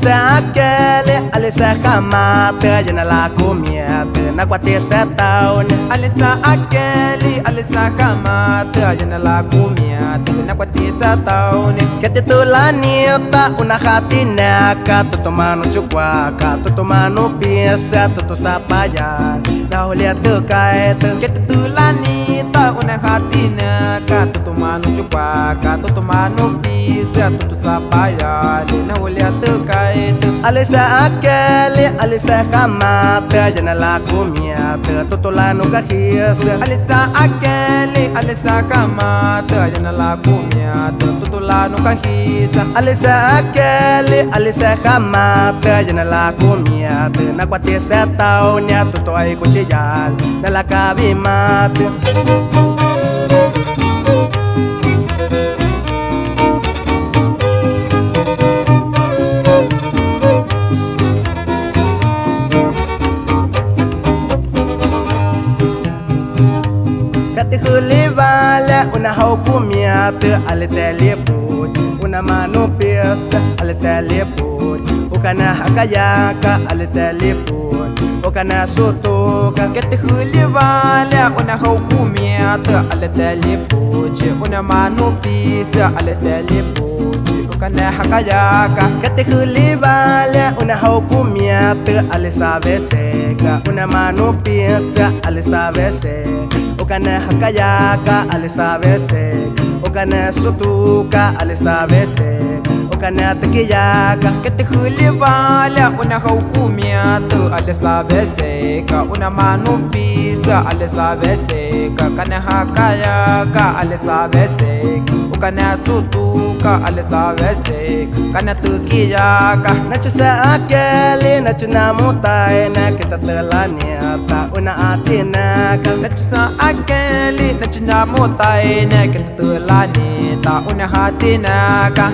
Alisa aquele, alisa camata, janela comiata, na quatro setão. Alisa aquele, alisa camata, janela comiata, na quatro setão. Que titulanita, una hatinaka, tu tomando chuquaca, tu tomando pizza, tu sapaya, na olha tu caeta. Que titulanita, una hatinaka, tu tomando chuquaca, tu tomando pizza, tu sapaya, na olha tu caeta. Alisa aquele, alisa camata, janela comiata, tu tolano caquisa. Alisa aquele, alisa camata, janela comiata, tu lá no carriça. Alisa aquele, alisa camata, janela comiata, na quatro setão, tu tô aí cotidiano, nela cabe mate. Vale una haukumiata ale teleput una mano pesa ale teleput o kana hakayaka ale teleput o kana sotoka que te vale una haukumiata ale teleput una mano pisa ale teleput o kana hakayaka que te vale una haukumiata ale sabeseka una mano pesa ale sabeseka o kana hakayaka ale sabese o kana sotuka ale sabese o kana takiyaka que te vale una haukumiata ale sabese una mano pisa ale sabese kana hakayaka ale sabese o kana sotuka ale sabese kana takiyaka nachusa akeli nachuna mutai na kita telaniata una atinaka nachusa akeli nachunya mutai na kita telaniata una hatinaka